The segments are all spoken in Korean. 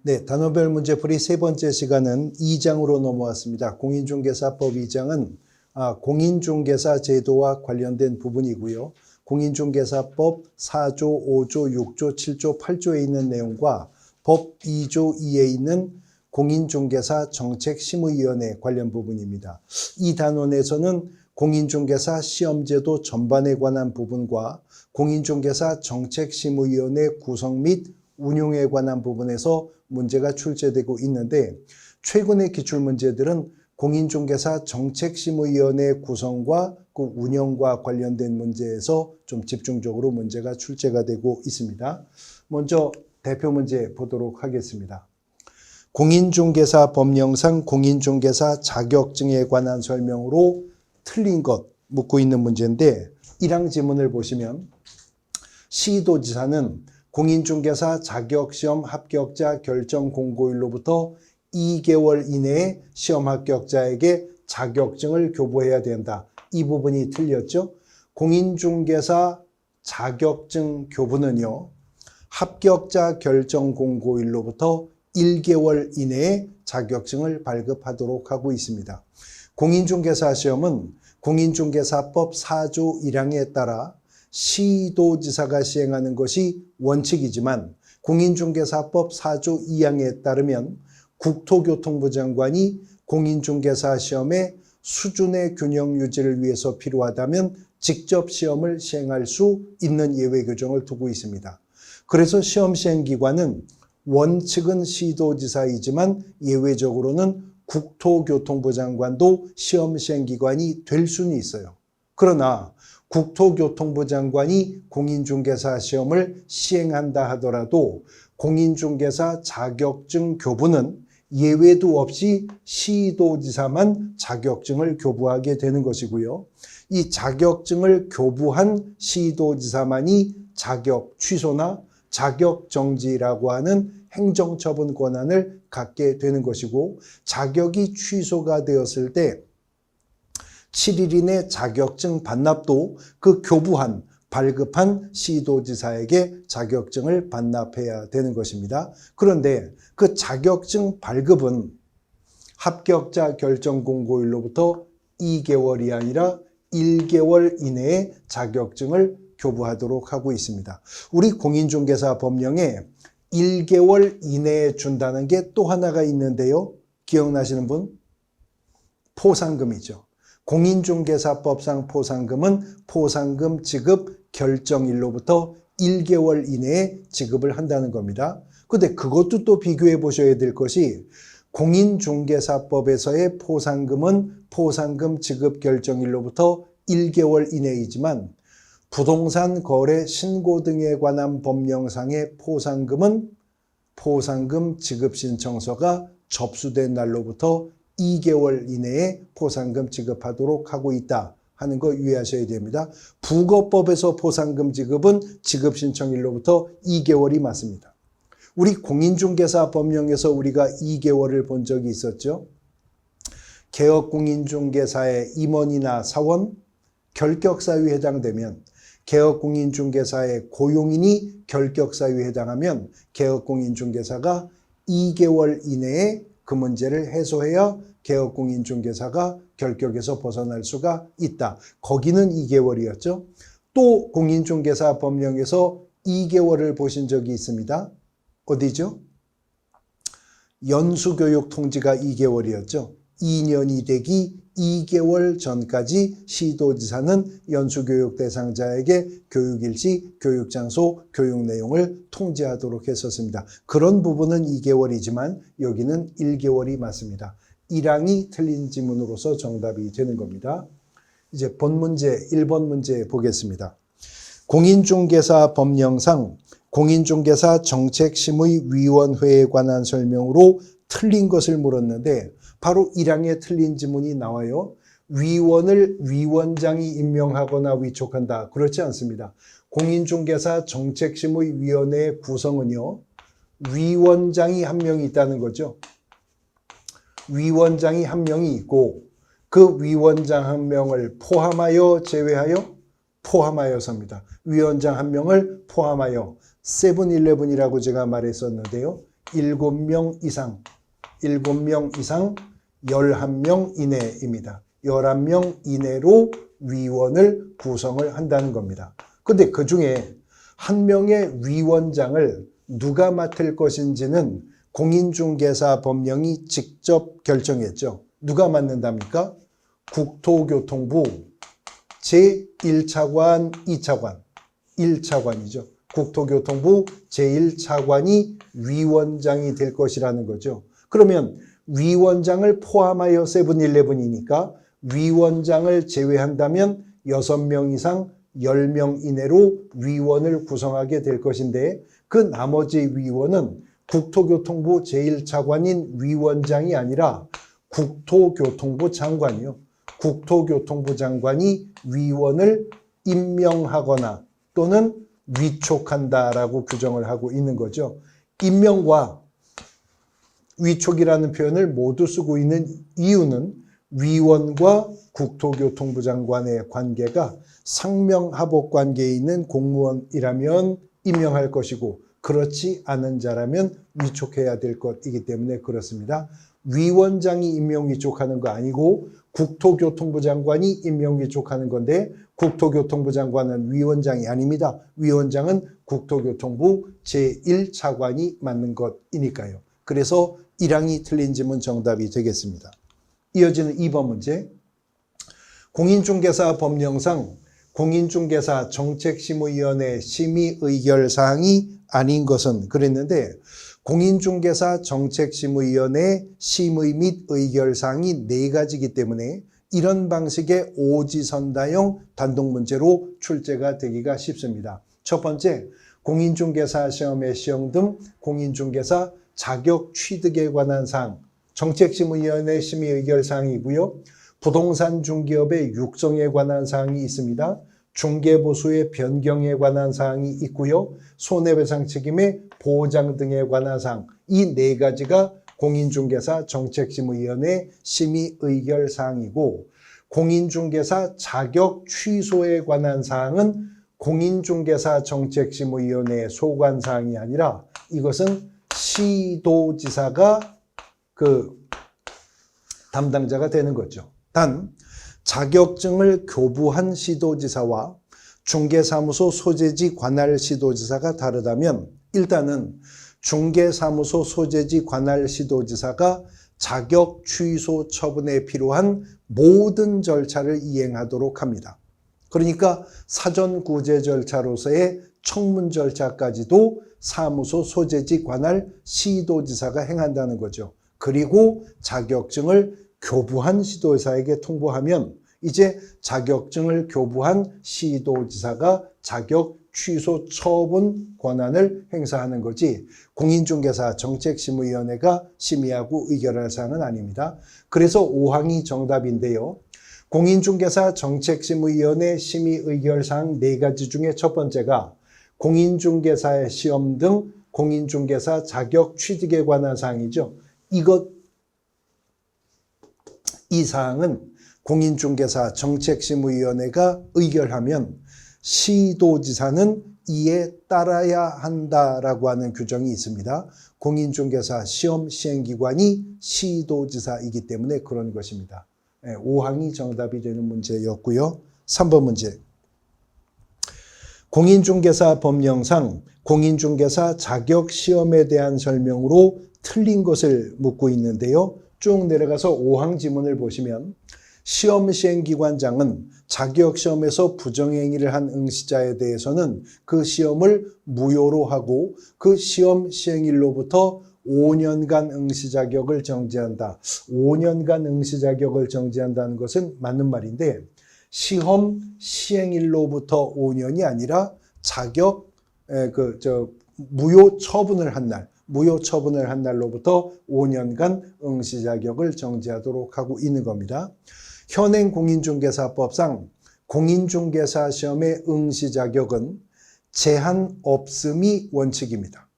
네, 단원별 문제풀이 세 번째 시간은 2장으로 넘어왔습니다. 공인중개사법 2장은 공인중개사 제도와 관련된 부분이고요. 공인중개사법 4조, 5조, 6조, 7조, 8조에 있는 내용과 법 2조 2에 있는 공인중개사 정책심의위원회 관련 부분입니다. 이 단원에서는 공인중개사 시험제도 전반에 관한 부분과 공인중개사 정책심의위원회 구성 및 운용에 관한 부분에서 문제가 출제되고 있는데, 최근의 기출문제들은 공인중개사 정책심의위원회 구성과 그 운영과 관련된 문제에서 좀 집중적으로 문제가 출제가 되고 있습니다. 먼저 대표 문제 보도록 하겠습니다. 공인중개사 법령상 공인중개사 자격증에 관한 설명으로 틀린 것 묻고 있는 문제인데, 1항 지문을 보시면 시도지사는 공인중개사 자격시험 합격자 결정 공고일로부터 2개월 이내에 시험 합격자에게 자격증을 교부해야 된다. 이 부분이 틀렸죠. 공인중개사 자격증 교부는요, 합격자 결정 공고일로부터 1개월 이내에 자격증을 발급하도록 하고 있습니다. 공인중개사 시험은 공인중개사법 4조 1항에 따라 시도지사가 시행하는 것이 원칙이지만, 공인중개사법 4조 2항에 따르면 국토교통부 장관이 공인중개사 시험의 수준의 균형 유지를 위해서 필요하다면 직접 시험을 시행할 수 있는 예외 규정을 두고 있습니다. 그래서 시험 시행기관은 원칙은 시도지사이지만 예외적으로는 국토교통부 장관도 시험 시행기관이 될 수는 있어요. 그러나 국토교통부 장관이 공인중개사 시험을 시행한다 하더라도 공인중개사 자격증 교부는 예외도 없이 시도지사만 자격증을 교부하게 되는 것이고요. 이 자격증을 교부한 시도지사만이 자격 취소나 자격 정지라고 하는 행정처분 권한을 갖게 되는 것이고, 자격이 취소가 되었을 때 7일 이내 자격증 반납도 그 교부한 발급한 시도지사에게 자격증을 반납해야 되는 것입니다. 그런데 그 자격증 발급은 합격자 결정 공고일로부터 2개월이 아니라 1개월 이내에 자격증을 교부하도록 하고 있습니다. 우리 공인중개사 법령에 1개월 이내에 준다는 게 또 하나가 있는데요. 기억나시는 분? 포상금이죠. 공인중개사법상 포상금은 포상금 지급 결정일로부터 1개월 이내에 지급을 한다는 겁니다. 그런데 그것도 또 비교해 보셔야 될 것이, 공인중개사법에서의 포상금은 포상금 지급 결정일로부터 1개월 이내이지만, 부동산 거래 신고 등에 관한 법령상의 포상금은 포상금 지급 신청서가 접수된 날로부터 2개월 이내에 포상금 지급하도록 하고 있다 하는 거 유의하셔야 됩니다. 부거법에서 포상금 지급은 지급 신청일로부터 2개월이 맞습니다. 우리 공인중개사 법령에서 우리가 2개월을 본 적이 있었죠. 개업공인중개사의 임원이나 사원, 결격사유에 해당되면, 개업공인중개사의 고용인이 결격사유에 해당하면 개업공인중개사가 2개월 이내에 그 문제를 해소해야 개업공인중개사가 결격에서 벗어날 수가 있다. 거기는 2개월이었죠. 또 공인중개사 법령에서 2개월을 보신 적이 있습니다. 어디죠? 연수교육 통지가 2개월이었죠. 2년이 되기 2개월 전까지 시도지사는 연수교육 대상자에게 교육일시, 교육장소, 교육 내용을 통지하도록 했었습니다. 그런 부분은 2개월이지만 여기는 1개월이 맞습니다. 1항이 틀린 지문으로서 정답이 되는 겁니다. 이제 본 문제 1번 문제 보겠습니다. 공인중개사 법령상 공인중개사 정책심의위원회에 관한 설명으로 틀린 것을 물었는데, 바로 1항에 틀린 지문이 나와요. 위원을 위원장이 임명하거나 위촉한다. 그렇지 않습니다. 공인중개사 정책심의위원회의 구성은요, 위원장이 한 명이 있다는 거죠. 위원장이 한 명이 있고, 그 위원장 한 명을 포함하여 제외하여? 포함하여서입니다. 위원장 한 명을 포함하여, 세븐일레븐이라고 제가 말했었는데요. 7명 이상 11명 이내입니다. 11명 이내로 위원을 구성을 한다는 겁니다. 근데 그 중에 한 명의 위원장을 누가 맡을 것인지는 공인중개사법령이 직접 결정했죠. 누가 맡는답니까? 국토교통부 제1차관, 2차관, 1차관이죠. 국토교통부 제1차관이 위원장이 될 것이라는 거죠. 그러면 위원장을 포함하여 세븐일레븐이니까 위원장을 제외한다면 6명 이상 10명 이내로 위원을 구성하게 될 것인데 그 나머지 위원은 국토교통부 제1차관인 위원장이 아니라 국토교통부 장관이요. 국토교통부 장관이 위원을 임명하거나 또는 위촉한다라고 규정을 하고 있는 거죠. 임명과 위촉이라는 표현을 모두 쓰고 있는 이유는 위원과 국토교통부 장관의 관계가 상명하복 관계에 있는 공무원이라면 임명할 것이고 그렇지 않은 자라면 위촉해야 될 것이기 때문에 그렇습니다. 위원장이 임명 위촉하는 거 아니고 국토교통부 장관이 임명 위촉하는 건데 국토교통부 장관은 위원장이 아닙니다. 위원장은 국토교통부 제1차관이 맡는 것이니까요. 그래서 1항이 틀린 질문 정답이 되겠습니다. 이어지는 2번 문제. 공인중개사 법령상 공인중개사 정책심의위원회 심의 의결사항이 아닌 것은 그랬는데 공인중개사 정책심의위원회 심의 및 의결사항이 4가지이기 때문에 이런 방식의 오지선다형 단독문제로 출제가 되기가 쉽습니다. 첫 번째, 공인중개사 시험의 시형 등 공인중개사 자격 취득에 관한 사항, 정책심의위원회 심의 의결사항이고요. 부동산 중개업의 육성에 관한 사항이 있습니다. 중개보수의 변경에 관한 사항이 있고요. 손해배상 책임의 보장 등에 관한 사항, 이 4가지가 공인중개사 정책심의위원회 심의 의결 사항이고 공인중개사 자격 취소에 관한 사항은 공인중개사 정책심의위원회의 소관 사항이 아니라 이것은 시도지사가 그 담당자가 되는 거죠. 단 자격증을 교부한 시도지사와 중개사무소 소재지 관할 시도지사가 다르다면 일단은 중개사무소 소재지 관할 시도지사가 자격 취소 처분에 필요한 모든 절차를 이행하도록 합니다. 그러니까 사전 구제 절차로서의 청문 절차까지도 사무소 소재지 관할 시도지사가 행한다는 거죠. 그리고 자격증을 교부한 시도지사에게 통보하면 이제 자격증을 교부한 시도지사가 자격 취소 처분 권한을 행사하는 거지 공인중개사 정책심의위원회가 심의하고 의결할 사항은 아닙니다. 그래서 5항이 정답인데요. 공인중개사 정책심의위원회 심의 의결사항 4가지 중에 첫 번째가 공인중개사의 시험 등 공인중개사 자격 취득에 관한 사항이죠. 이 사항은 공인중개사 정책심의위원회가 의결하면 시도지사는 이에 따라야 한다라고 하는 규정이 있습니다. 공인중개사 시험 시행기관이 시도지사이기 때문에 그런 것입니다. 5항이 정답이 되는 문제였고요. 3번 문제. 공인중개사 법령상 공인중개사 자격시험에 대한 설명으로 틀린 것을 묻고 있는데요. 쭉 내려가서 5항 지문을 보시면 시험 시행기관장은 자격시험에서 부정행위를 한 응시자에 대해서는 그 시험을 무효로 하고 그 시험 시행일로부터 5년간 응시 자격을 정지한다. 5년간 응시 자격을 정지한다는 것은 맞는 말인데 시험 시행일로부터 5년이 아니라 무효 처분을 한 날로부터 5년간 응시 자격을 정지하도록 하고 있는 겁니다. 현행 공인중개사법상 공인중개사 시험의 응시 자격은 제한 없음이 원칙입니다.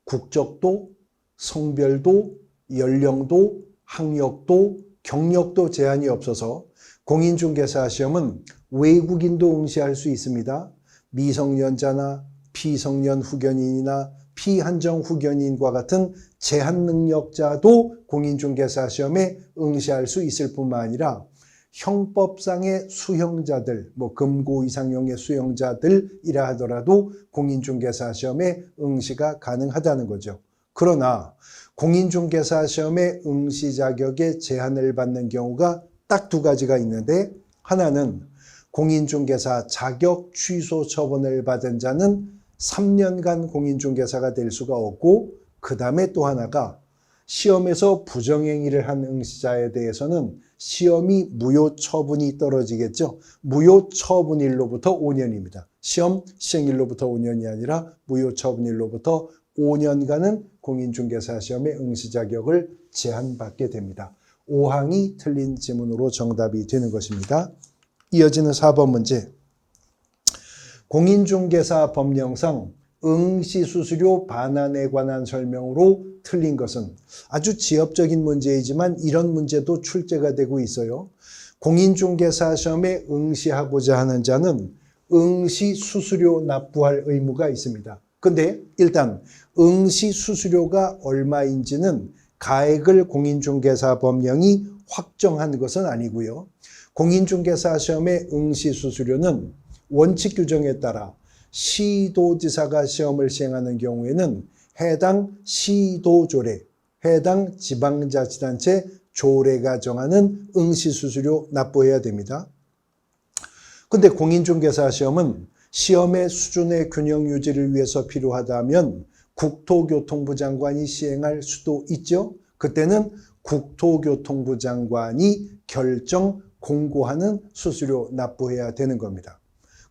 국적도, 성별도, 연령도, 학력도, 경력도 제한이 없어서 공인중개사 시험은 외국인도 응시할 수 있습니다. 미성년자나 비성년 후견인이나 피한정 후견인과 같은 제한 능력자도 공인중개사 시험에 응시할 수 있을 뿐만 아니라 형법상의 수형자들, 금고 이상형의 수형자들이라 하더라도 공인중개사 시험에 응시가 가능하다는 거죠. 그러나 공인중개사 시험에 응시 자격에 제한을 받는 경우가 딱 두 가지가 있는데, 하나는 공인중개사 자격 취소 처분을 받은 자는 3년간 공인중개사가 될 수가 없고, 그 다음에 또 하나가 시험에서 부정행위를 한 응시자에 대해서는 시험이 무효 처분이 떨어지겠죠. 무효 처분일로부터 5년입니다. 시험 시행일로부터 5년이 아니라 무효 처분일로부터 5년간은 공인중개사 시험의 응시 자격을 제한받게 됩니다. 5항이 틀린 지문으로 정답이 되는 것입니다. 이어지는 4번 문제. 공인중개사 법령상 응시수수료 반환에 관한 설명으로 틀린 것은, 아주 지엽적인 문제이지만 이런 문제도 출제가 되고 있어요. 공인중개사 시험에 응시하고자 하는 자는 응시수수료 납부할 의무가 있습니다. 근데 일단 응시수수료가 얼마인지는 가액을 공인중개사 법령이 확정한 것은 아니고요. 공인중개사 시험의 응시수수료는 원칙 규정에 따라 시도지사가 시험을 시행하는 경우에는 해당 시도조례, 해당 지방자치단체 조례가 정하는 응시수수료 납부해야 됩니다. 근데 공인중개사 시험은 시험의 수준의 균형 유지를 위해서 필요하다면 국토교통부 장관이 시행할 수도 있죠. 그때는 국토교통부 장관이 결정 공고하는 수수료 납부해야 되는 겁니다.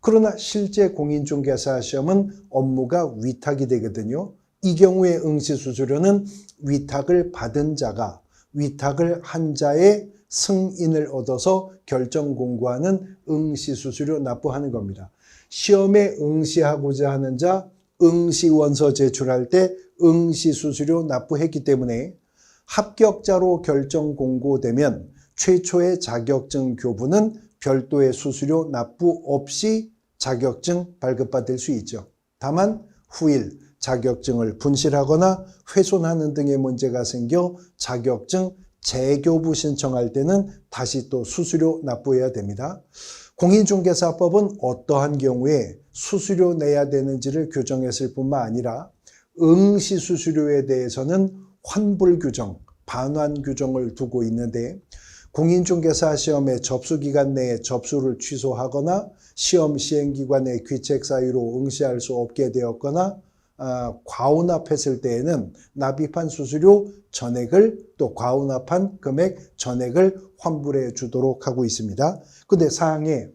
그러나 실제 공인중개사 시험은 업무가 위탁이 되거든요. 이 경우에 응시수수료는 위탁을 받은 자가 위탁을 한 자의 승인을 얻어서 결정 공고하는 응시수수료 납부하는 겁니다. 시험에 응시하고자 하는 자 응시원서 제출할 때 응시수수료 납부했기 때문에 합격자로 결정 공고되면 최초의 자격증 교부는 별도의 수수료 납부 없이 자격증 발급받을 수 있죠. 다만 후일 자격증을 분실하거나 훼손하는 등의 문제가 생겨 자격증 재교부 신청할 때는 다시 또 수수료 납부해야 됩니다. 공인중개사법은 어떠한 경우에 수수료 내야 되는지를 규정했을 뿐만 아니라 응시수수료에 대해서는 환불 규정, 반환 규정을 두고 있는데, 공인중개사 시험의 접수기간 내에 접수를 취소하거나 시험 시행기관의 귀책 사유로 응시할 수 없게 되었거나 과운납했을 때에는 납입한 수수료 전액을 또 과운납한 금액 전액을 환불해 주도록 하고 있습니다. 근데 사항에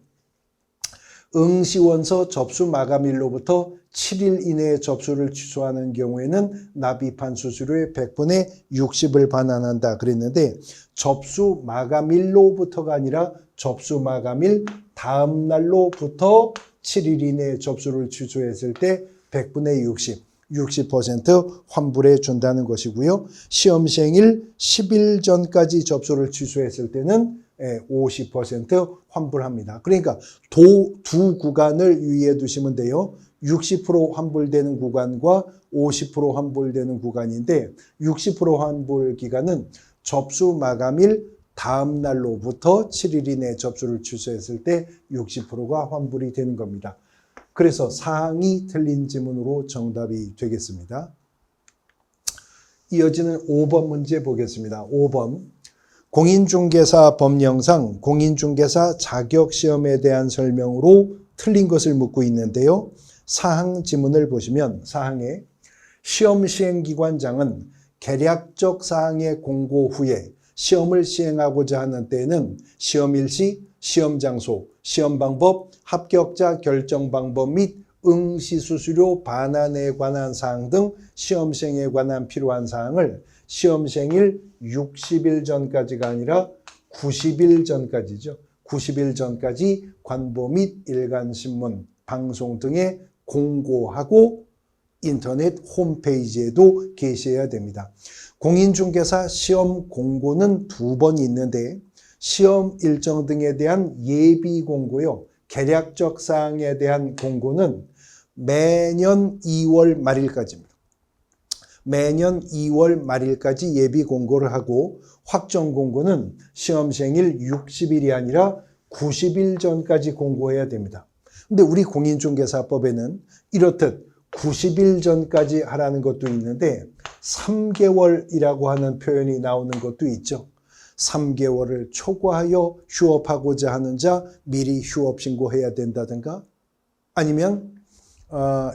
응시원서 접수 마감일로부터 7일 이내에 접수를 취소하는 경우에는 납입한 수수료의 100분의 60을 반환한다 그랬는데, 접수 마감일로부터가 아니라 접수 마감일 다음 날로부터 7일 이내에 접수를 취소했을 때 100분의 60% 환불해 준다는 것이고요. 시험 시행일 10일 전까지 접수를 취소했을 때는 50% 환불합니다. 그러니까 두 구간을 유의해 두시면 돼요. 60% 환불되는 구간과 50% 환불되는 구간인데, 60% 환불 기간은 접수 마감일 다음 날로부터 7일 이내 접수를 취소했을 때 60%가 환불이 되는 겁니다. 그래서 사항이 틀린 지문으로 정답이 되겠습니다. 이어지는 5번 문제 보겠습니다. 5번. 공인중개사 법령상 공인중개사 자격시험에 대한 설명으로 틀린 것을 묻고 있는데요. 사항 지문을 보시면 사항에 시험 시행기관장은 개략적 사항의 공고 후에 시험을 시행하고자 하는 때에는 시험 일시, 시험 장소, 시험 방법, 합격자 결정 방법 및 응시수수료 반환에 관한 사항 등 시험 시행에 관한 필요한 사항을 시험 시행일 60일 전까지가 아니라 90일 전까지죠. 90일 전까지 관보 및 일간신문, 방송 등에 공고하고 인터넷 홈페이지에도 게시해야 됩니다. 공인중개사 시험 공고는 2번 있는데, 시험 일정 등에 대한 예비 공고요, 개략적 사항에 대한 공고는 매년 2월 말일까지입니다. 매년 2월 말일까지 예비 공고를 하고 확정 공고는 시험생일 60일이 아니라 90일 전까지 공고해야 됩니다. 근데 우리 공인중개사법에는 이렇듯 90일 전까지 하라는 것도 있는데 3개월이라고 하는 표현이 나오는 것도 있죠. 3개월을 초과하여 휴업하고자 하는 자 미리 휴업 신고해야 된다든가, 아니면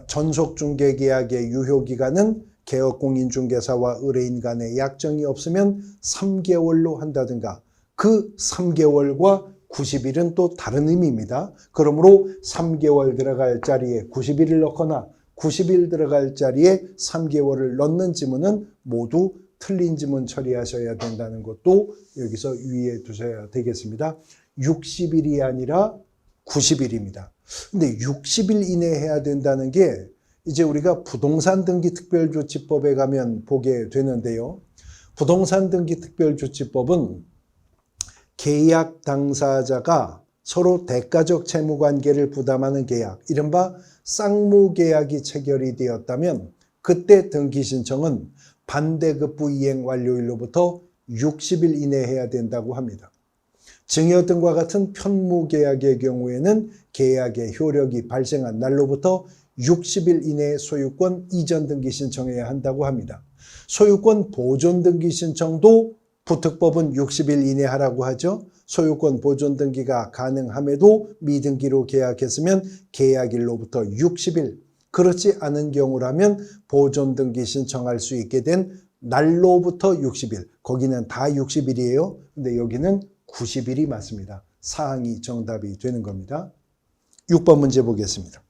전속중개계약의 유효기간은 개업공인중개사와 의뢰인 간의 약정이 없으면 3개월로 한다든가, 그 3개월과 90일은 또 다른 의미입니다. 그러므로 3개월 들어갈 자리에 90일을 넣거나 90일 들어갈 자리에 3개월을 넣는 지문은 모두 틀린 지문 처리하셔야 된다는 것도 여기서 유의해 두셔야 되겠습니다. 60일이 아니라 90일입니다. 근데 60일 이내에 해야 된다는 게 이제 우리가 부동산 등기 특별조치법에 가면 보게 되는데요. 부동산 등기 특별조치법은 계약 당사자가 서로 대가적 채무관계를 부담하는 계약, 이른바 쌍무계약이 체결이 되었다면 그때 등기신청은 반대급부 이행 완료일로부터 60일 이내에 해야 된다고 합니다. 증여 등과 같은 편무계약의 경우에는 계약의 효력이 발생한 날로부터 60일 이내에 소유권 이전 등기 신청해야 한다고 합니다. 소유권 보존 등기 신청도 부특법은 60일 이내에 하라고 하죠. 소유권 보존 등기가 가능함에도 미등기로 계약했으면 계약일로부터 60일, 그렇지 않은 경우라면 보존 등기 신청할 수 있게 된 날로부터 60일, 거기는 다 60일이에요. 근데 여기는 90일이 맞습니다. 사항이 정답이 되는 겁니다. 6번 문제 보겠습니다.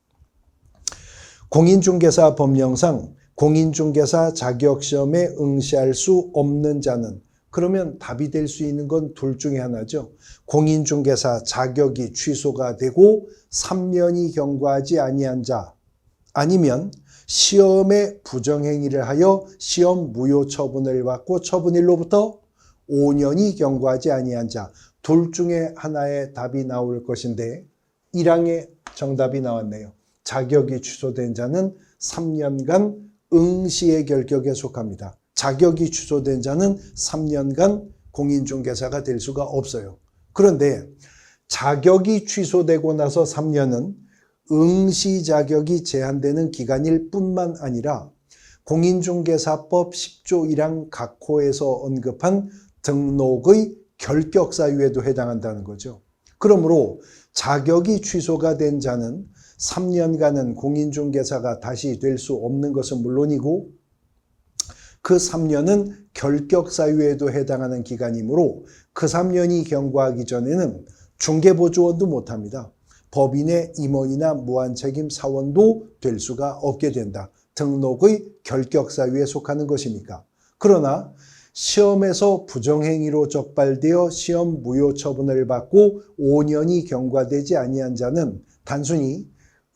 공인중개사 법령상 공인중개사 자격시험에 응시할 수 없는 자는, 그러면 답이 될 수 있는 건 둘 중에 하나죠. 공인중개사 자격이 취소가 되고 3년이 경과하지 아니한 자, 아니면 시험에 부정행위를 하여 시험 무효 처분을 받고 처분일로부터 5년이 경과하지 아니한 자, 둘 중에 하나의 답이 나올 것인데 1항의 정답이 나왔네요. 자격이 취소된 자는 3년간 응시의 결격에 속합니다. 자격이 취소된 자는 3년간 공인중개사가 될 수가 없어요. 그런데 자격이 취소되고 나서 3년은 응시 자격이 제한되는 기간일 뿐만 아니라 공인중개사법 10조 1항 각호에서 언급한 등록의 결격 사유에도 해당한다는 거죠. 그러므로 자격이 취소가 된 자는 3년간은 공인중개사가 다시 될 수 없는 것은 물론이고 그 3년은 결격 사유에도 해당하는 기간이므로 그 3년이 경과하기 전에는 중개보조원도 못합니다. 법인의 임원이나 무한책임 사원도 될 수가 없게 된다. 등록의 결격 사유에 속하는 것이니까. 그러나 시험에서 부정행위로 적발되어 시험 무효 처분을 받고 5년이 경과되지 아니한 자는 단순히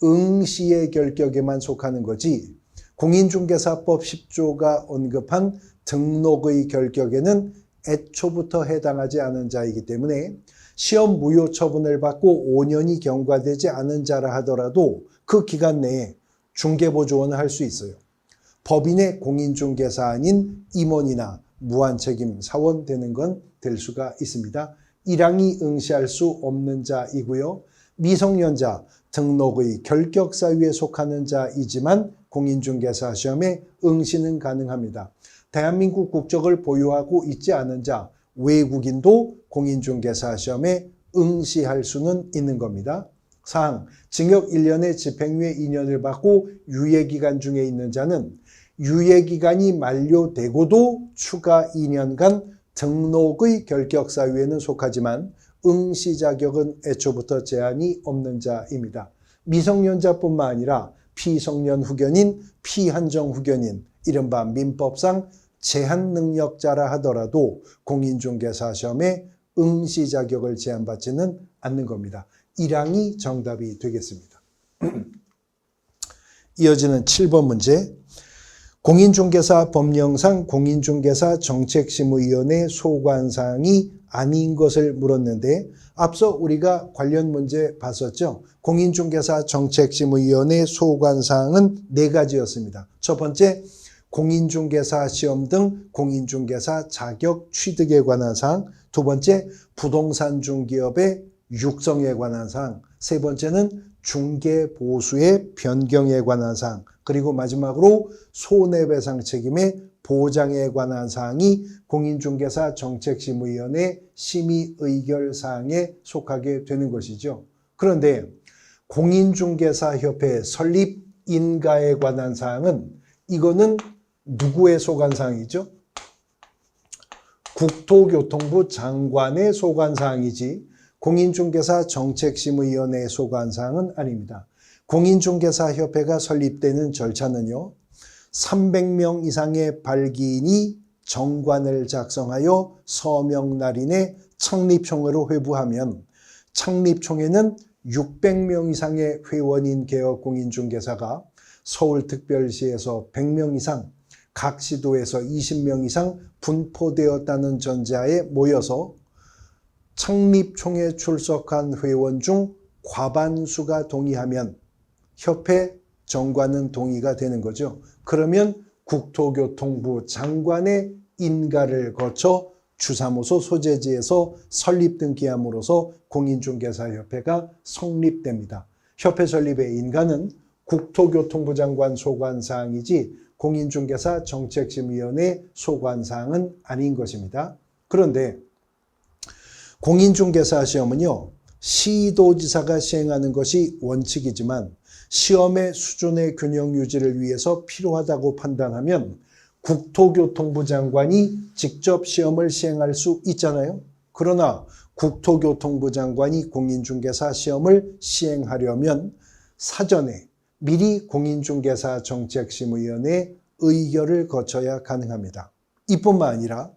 응시의 결격에만 속하는 거지, 공인중개사법 10조가 언급한 등록의 결격에는 애초부터 해당하지 않은 자이기 때문에 시험 무효 처분을 받고 5년이 경과되지 않은 자라 하더라도 그 기간 내에 중개보조원을 할 수 있어요. 법인의 공인중개사 아닌 임원이나 무한책임 사원 되는 건 될 수가 있습니다. 1항이 응시할 수 없는 자이고요. 미성년자, 등록의 결격 사유에 속하는 자이지만 공인중개사 시험에 응시는 가능합니다. 대한민국 국적을 보유하고 있지 않은 자, 외국인도 공인중개사 시험에 응시할 수는 있는 겁니다. 사항, 징역 1년에 집행유예 2년을 받고 유예기간 중에 있는 자는 유예기간이 만료되고도 추가 2년간 등록의 결격 사유에는 속하지만 응시 자격은 애초부터 제한이 없는 자입니다. 미성년자뿐만 아니라 피성년 후견인, 피한정 후견인, 이른바 민법상 제한 능력자라 하더라도 공인중개사 시험에 응시 자격을 제한받지는 않는 겁니다. 1항이 정답이 되겠습니다. 이어지는 7번 문제. 공인중개사 법령상 공인중개사 정책심의위원회 소관사항이 아닌 것을 물었는데 앞서 우리가 관련 문제 봤었죠. 공인중개사 정책심의위원회 소관사항은 4가지였습니다. 첫 번째, 공인중개사 시험 등 공인중개사 자격 취득에 관한 사항, 두 번째 부동산 중개업의 육성에 관한 사항, 세 번째는 중개보수의 변경에 관한 사항, 그리고 마지막으로 손해배상 책임의 보장에 관한 사항이 공인중개사 정책심의위원회 심의의결사항에 속하게 되는 것이죠. 그런데 공인중개사협회 설립 인가에 관한 사항은 이거는 누구에 속한 사항이죠? 국토교통부 장관에 속한 사항이지 공인중개사 정책심의위원회에 속한 사항은 아닙니다. 공인중개사협회가 설립되는 절차는요, 300명 이상의 발기인이 정관을 작성하여 서명날 이내 창립총회로 회부하면 창립총회는 600명 이상의 회원인 개업공인중개사가 서울특별시에서 100명 이상, 각 시도에서 20명 이상 분포되었다는 전제하에 모여서 창립총회 출석한 회원 중 과반수가 동의하면 협회 정관은 동의가 되는 거죠. 그러면 국토교통부 장관의 인가를 거쳐 주사무소 소재지에서 설립 등기함으로써 공인중개사협회가 성립됩니다. 협회 설립의 인가는 국토교통부 장관 소관사항이지 공인중개사 정책심의위원회 소관사항은 아닌 것입니다. 그런데 공인중개사 시험은요, 시도지사가 시행하는 것이 원칙이지만 시험의 수준의 균형 유지를 위해서 필요하다고 판단하면 국토교통부 장관이 직접 시험을 시행할 수 있잖아요. 그러나 국토교통부 장관이 공인중개사 시험을 시행하려면 사전에 미리 공인중개사 정책심의위원회 의결을 거쳐야 가능합니다. 이뿐만 아니라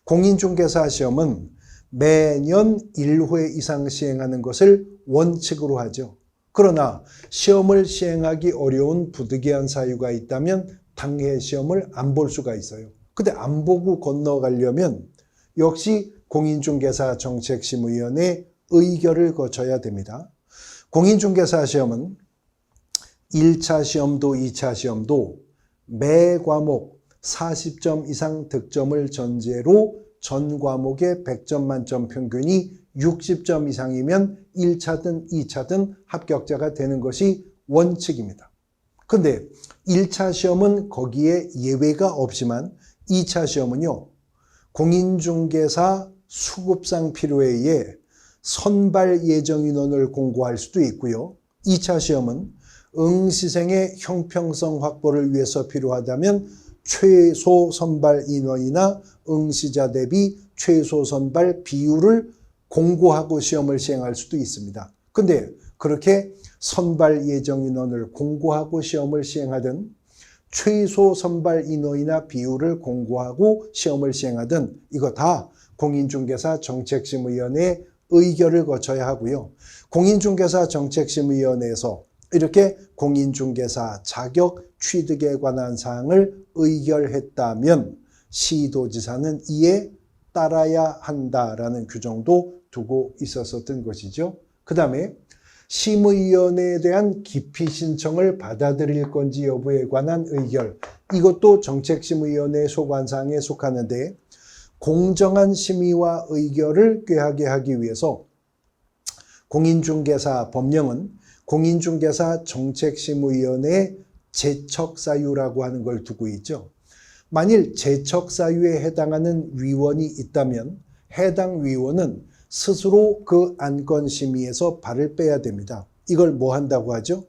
공인중개사 시험은 매년 1회 이상 시행하는 것을 원칙으로 하죠. 그러나 시험을 시행하기 어려운 부득이한 사유가 있다면 당해 시험을 안 볼 수가 있어요. 근데 안 보고 건너가려면 역시 공인중개사 정책심의위원회 의결을 거쳐야 됩니다. 공인중개사 시험은 1차 시험도 2차 시험도 매 과목 40점 이상 득점을 전제로 전 과목의 100점 만점 평균이 60점 이상이면 1차든 2차든 합격자가 되는 것이 원칙입니다. 근데 1차 시험은 거기에 예외가 없지만 2차 시험은요, 공인중개사 수급상 필요에 의해 선발 예정 인원을 공고할 수도 있고요. 2차 시험은 응시생의 형평성 확보를 위해서 필요하다면 최소 선발 인원이나 응시자 대비 최소 선발 비율을 공고하고 시험을 시행할 수도 있습니다. 근데 그렇게 선발 예정 인원을 공고하고 시험을 시행하든 최소 선발 인원이나 비율을 공고하고 시험을 시행하든 이거 다 공인중개사 정책심의위원회 의결을 거쳐야 하고요. 공인중개사 정책심의위원회에서 이렇게 공인중개사 자격 취득에 관한 사항을 의결했다면 시도지사는 이에 따라야 한다라는 규정도 두고 있었던 것이죠. 그 다음에 심의위원회에 대한 기피 신청을 받아들일 건지 여부에 관한 의결, 이것도 정책심의위원회 소관사항에 속하는데 공정한 심의와 의결을 꾀하게 하기 위해서 공인중개사 법령은 공인중개사 정책심의위원회의 제척사유라고 하는 걸 두고 있죠. 만일 제척사유에 해당하는 위원이 있다면 해당 위원은 스스로 그 안건 심의에서 발을 빼야 됩니다. 이걸 뭐 한다고 하죠?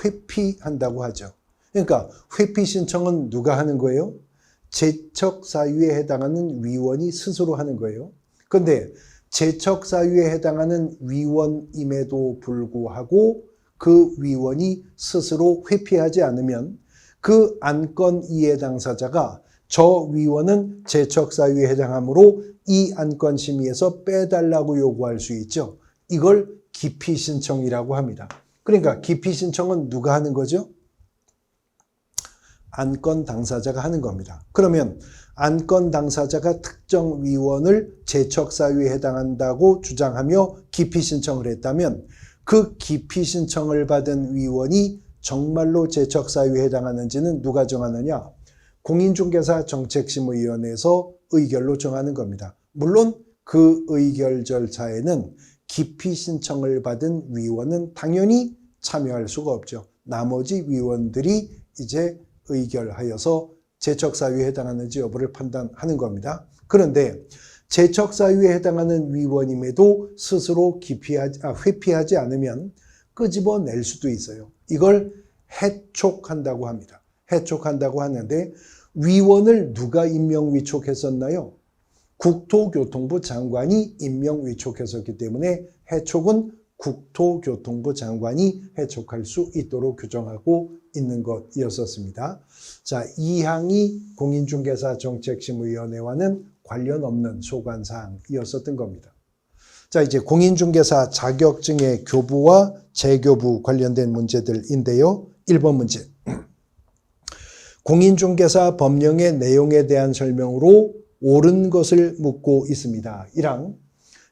회피한다고 하죠. 그러니까 회피 신청은 누가 하는 거예요? 제척사유에 해당하는 위원이 스스로 하는 거예요. 그런데 제척사유에 해당하는 위원임에도 불구하고 그 위원이 스스로 회피하지 않으면 그 안건 이해 당사자가 저 위원은 제척사유에 해당하므로 이 안건 심의에서 빼달라고 요구할 수 있죠. 이걸 기피 신청이라고 합니다. 그러니까 기피 신청은 누가 하는 거죠? 안건 당사자가 하는 겁니다. 그러면 안건 당사자가 특정 위원을 제척사유에 해당한다고 주장하며 기피 신청을 했다면 그 기피 신청을 받은 위원이 정말로 제척사유에 해당하는지는 누가 정하느냐? 공인중개사 정책심의위원회에서 의결로 정하는 겁니다. 물론 그 의결 절차에는 기피 신청을 받은 위원은 당연히 참여할 수가 없죠. 나머지 위원들이 이제 의결하여서 제척사유에 해당하는지 여부를 판단하는 겁니다. 그런데 제척사유에 해당하는 위원임에도 스스로 회피하지 않으면 끄집어낼 수도 있어요. 이걸 해촉한다고 합니다. 해촉한다고 하는데 위원을 누가 임명 위촉했었나요? 국토교통부 장관이 임명 위촉했었기 때문에 해촉은 국토교통부 장관이 해촉할 수 있도록 규정하고 있는 것이었었습니다. 자, 이 항이 공인중개사 정책심의위원회와는 관련 없는 소관사항이었었던 겁니다. 자, 이제 공인중개사 자격증의 교부와 재교부 관련된 문제들인데요. 1번 문제. 공인중개사 법령의 내용에 대한 설명으로 옳은 것을 묻고 있습니다. 1항.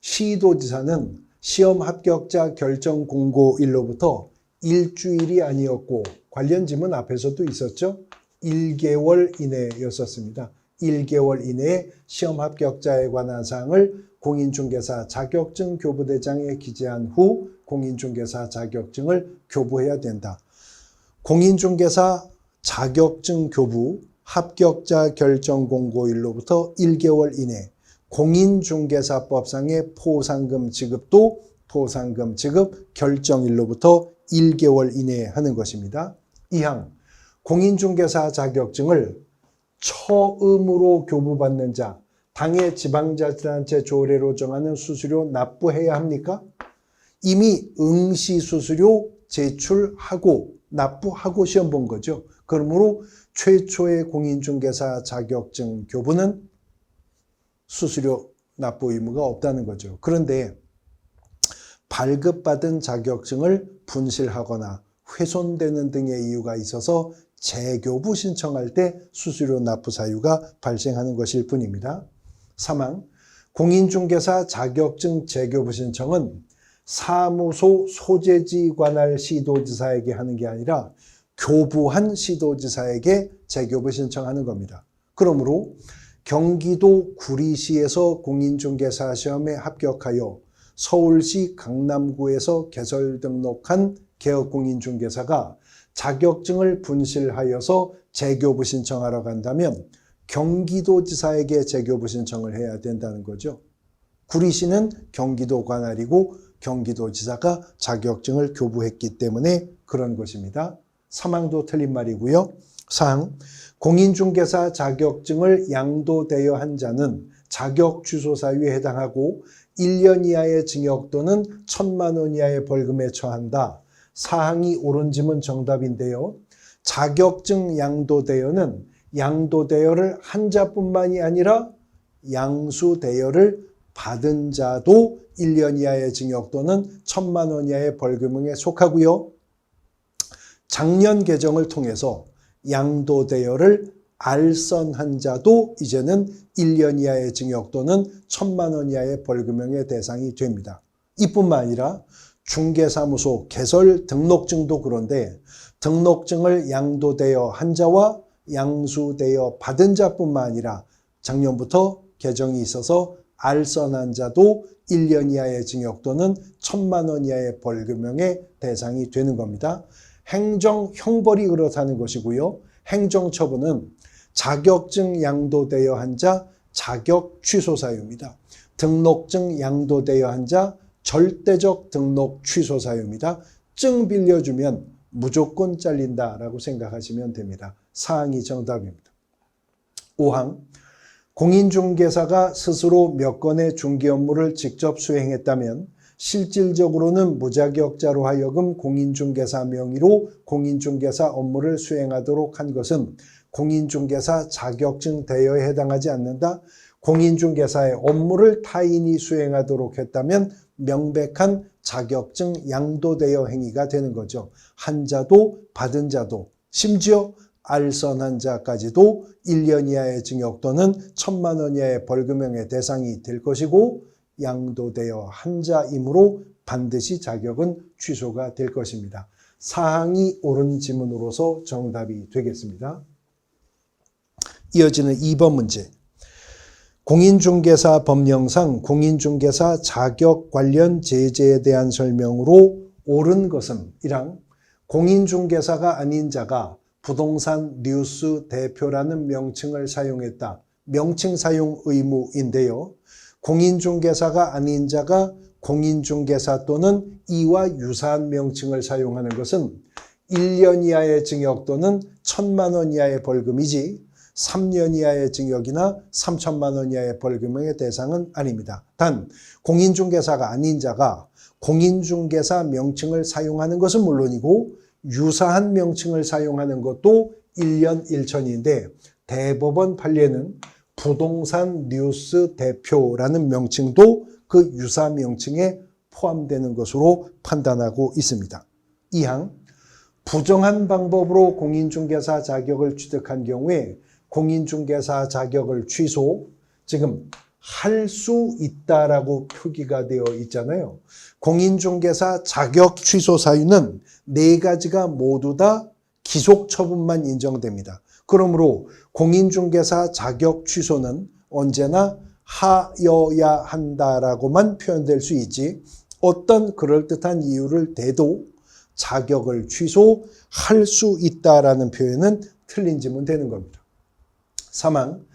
시도지사는 시험 합격자 결정 공고일로부터 일주일이 아니었고 관련 지문 앞에서도 있었죠. 1개월 이내였었습니다. 1개월 이내에 시험 합격자에 관한 사항을 공인중개사 자격증 교부대장에 기재한 후 공인중개사 자격증을 교부해야 된다. 공인중개사 자격증 교부 합격자 결정 공고일로부터 1개월 이내 공인중개사법상의 포상금 지급도 포상금 지급 결정일로부터 1개월 이내에 하는 것입니다. 2항 공인중개사 자격증을 처음으로 교부받는 자, 당해 지방자치단체 조례로 정하는 수수료 납부해야 합니까? 이미 응시수수료 제출하고 납부하고 시험 본 거죠. 그러므로 최초의 공인중개사 자격증 교부는 수수료 납부 의무가 없다는 거죠. 그런데 발급받은 자격증을 분실하거나 훼손되는 등의 이유가 있어서 재교부 신청할 때 수수료 납부 사유가 발생하는 것일 뿐입니다. 3항 공인중개사 자격증 재교부 신청은 사무소 소재지 관할 시도지사에게 하는 게 아니라 교부한 시도지사에게 재교부 신청하는 겁니다. 그러므로 경기도 구리시에서 공인중개사 시험에 합격하여 서울시 강남구에서 개설 등록한 개업공인중개사가 자격증을 분실하여서 재교부 신청하러 간다면 경기도지사에게 재교부 신청을 해야 된다는 거죠. 구리시는 경기도 관할이고 경기도지사가 자격증을 교부했기 때문에 그런 것입니다. 3항도 틀린 말이고요. 4항 공인중개사 자격증을 양도되어 한 자는 자격 취소 사유에 해당하고 1년 이하의 징역 또는 1,000만 원 이하의 벌금에 처한다. 4항이 옳은 지문 정답인데요. 자격증 양도대여는 양도대여를 한 자뿐만이 아니라 양수대여를 받은 자도 1년 이하의 징역 또는 1,000만 원 이하의 벌금에 속하고요. 작년 개정을 통해서 양도대여를 알선한 자도 이제는 1년 이하의 징역 또는 1,000만 원 이하의 벌금형의 대상이 됩니다. 이뿐만 아니라 중개사무소 개설 등록증도 그런데 등록증을 양도대여 한 자와 양수대여 받은 자뿐만 아니라 작년부터 개정이 있어서 알선한 자도 1년 이하의 징역 또는 1,000만 원 이하의 벌금형의 대상이 되는 겁니다. 행정 형벌이 그렇다는 것이고요. 행정처분은 자격증 양도되어 한 자 자격 취소 사유입니다. 등록증 양도되어 한 자 절대적 등록 취소 사유입니다. 증 빌려주면 무조건 잘린다라고 생각하시면 됩니다. 4항이 정답입니다. 5항 공인중개사가 스스로 몇 건의 중개 업무를 직접 수행했다면 실질적으로는 무자격자로 하여금 공인중개사 명의로 공인중개사 업무를 수행하도록 한 것은 공인중개사 자격증 대여에 해당하지 않는다. 공인중개사의 업무를 타인이 수행하도록 했다면 명백한 자격증 양도대여 행위가 되는 거죠. 한 자도 받은 자도 심지어 알선한 자까지도 1년 이하의 징역 또는 1,000만 원 이하의 벌금형의 대상이 될 것이고 양도되어 한 자이므로 반드시 자격은 취소가 될 것입니다. 4항이 옳은 지문으로서 정답이 되겠습니다. 이어지는 2번 문제. 공인중개사 법령상 공인중개사 자격 관련 제재에 대한 설명으로 옳은 것은 이랑 공인중개사가 아닌 자가 부동산 뉴스 대표라는 명칭을 사용했다. 명칭 사용 의무인데요. 공인중개사가 아닌 자가 공인중개사 또는 이와 유사한 명칭을 사용하는 것은 1년 이하의 징역 또는 1,000만 원 이하의 벌금이지 3년 이하의 징역이나 3천만 원 이하의 벌금의 대상은 아닙니다. 단 공인중개사가 아닌 자가 공인중개사 명칭을 사용하는 것은 물론이고 유사한 명칭을 사용하는 것도 1년 1천인데 대법원 판례는 부동산 뉴스 대표라는 명칭도 그 유사 명칭에 포함되는 것으로 판단하고 있습니다. 2항 부정한 방법으로 공인중개사 자격을 취득한 경우에 공인중개사 자격을 취소, 지금 할 수 있다라고 표기가 되어 있잖아요. 공인중개사 자격 취소 사유는 4가지가 모두 다 기속 처분만 인정됩니다. 그러므로 공인중개사 자격 취소는 언제나 하여야 한다라고만 표현될 수 있지 어떤 그럴듯한 이유를 대도 자격을 취소할 수 있다라는 표현은 틀린 지문 되는 겁니다. 3항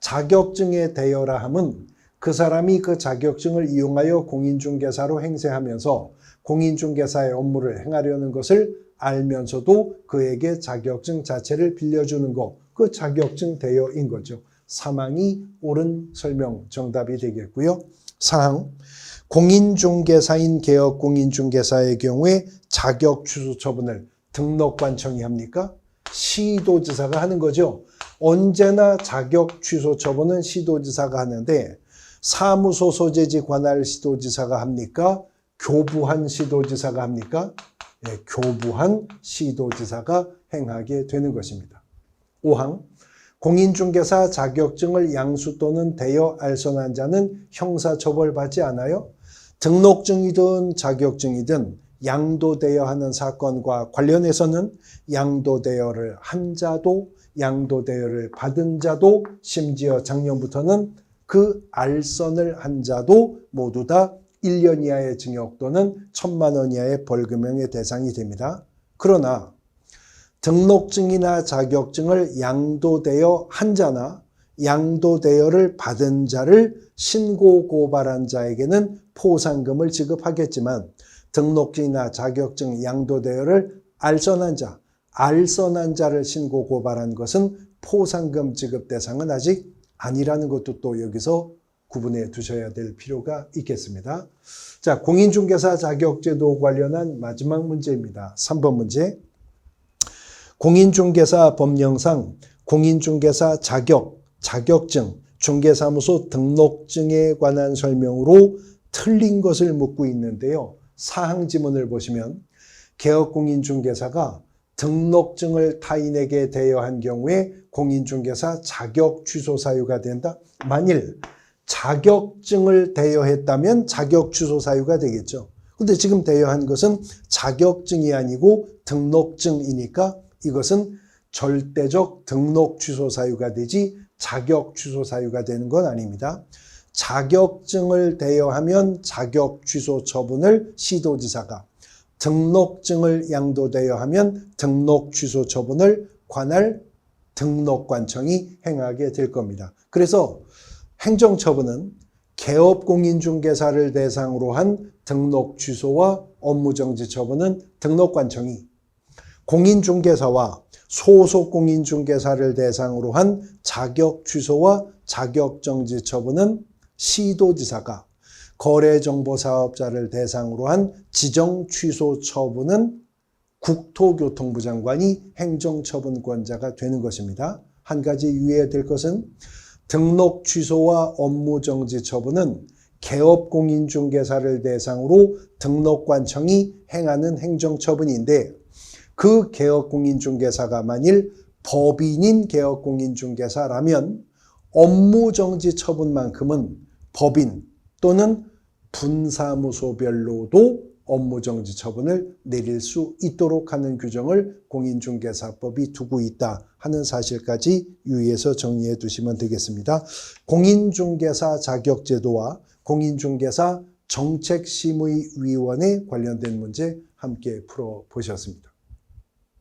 자격증에 대여라 함은 그 사람이 그 자격증을 이용하여 공인중개사로 행세하면서 공인중개사의 업무를 행하려는 것을 알면서도 그에게 자격증 자체를 빌려주는 것, 그 자격증 대여인 거죠. 3항이 옳은 설명 정답이 되겠고요. 4항 공인중개사인 개업공인중개사의 경우에 자격 취소 처분을 등록관청이 합니까? 시도지사가 하는 거죠. 언제나 자격 취소 처분은 시도지사가 하는데 사무소 소재지 관할 시도지사가 합니까? 교부한 시도지사가 합니까? 네, 교부한 시도지사가 행하게 되는 것입니다. 5항 공인중개사 자격증을 양수 또는 대여 알선한 자는 형사처벌받지 않아요? 등록증이든 자격증이든 양도대여하는 사건과 관련해서는 양도대여를 한 자도 양도대여를 받은 자도 심지어 작년부터는 그 알선을 한 자도 모두 다 1년 이하의 징역 또는 1,000만 원 이하의 벌금형의 대상이 됩니다. 그러나 등록증이나 자격증을 양도대여 한 자나 양도대여를 받은 자를 신고 고발한 자에게는 포상금을 지급하겠지만 등록증이나 자격증 양도대여를 알선한 자를 신고 고발한 것은 포상금 지급 대상은 아직 아니라는 것도 또 여기서 구분해 두셔야 될 필요가 있겠습니다. 자, 공인중개사 자격제도 관련한 마지막 문제입니다. 3번 문제. 공인중개사 법령상 공인중개사 자격증, 중개사무소 등록증에 관한 설명으로 틀린 것을 묻고 있는데요. 사항 지문을 보시면 개업공인중개사가 등록증을 타인에게 대여한 경우에 공인중개사 자격 취소 사유가 된다. 만일 자격증을 대여했다면 자격 취소 사유가 되겠죠. 근데 지금 대여한 것은 자격증이 아니고 등록증이니까 이것은 절대적 등록 취소 사유가 되지 자격 취소 사유가 되는 건 아닙니다. 자격증을 대여하면 자격 취소 처분을 시도지사가, 등록증을 양도대여하면 등록 취소 처분을 관할 등록관청이 행하게 될 겁니다. 그래서 행정처분은 개업공인중개사를 대상으로 한 등록 취소와 업무정지 처분은 등록관청이, 공인중개사와 소속공인중개사를 대상으로 한 자격 취소와 자격정지 처분은 시도지사가, 거래정보사업자를 대상으로 한 지정 취소 처분은 국토교통부 장관이 행정처분권자가 되는 것입니다. 한 가지 유의해야 될 것은 등록 취소와 업무정지 처분은 개업공인중개사를 대상으로 등록관청이 행하는 행정처분인데 그 개업공인중개사가 만일 법인인 개업공인중개사라면 업무정지 처분만큼은 법인 또는 분사무소별로도 업무정지 처분을 내릴 수 있도록 하는 규정을 공인중개사법이 두고 있다. 하는 사실까지 유의해서 정리해 두시면 되겠습니다. 공인중개사 자격제도와 공인중개사 정책심의위원회 관련된 문제 함께 풀어보셨습니다.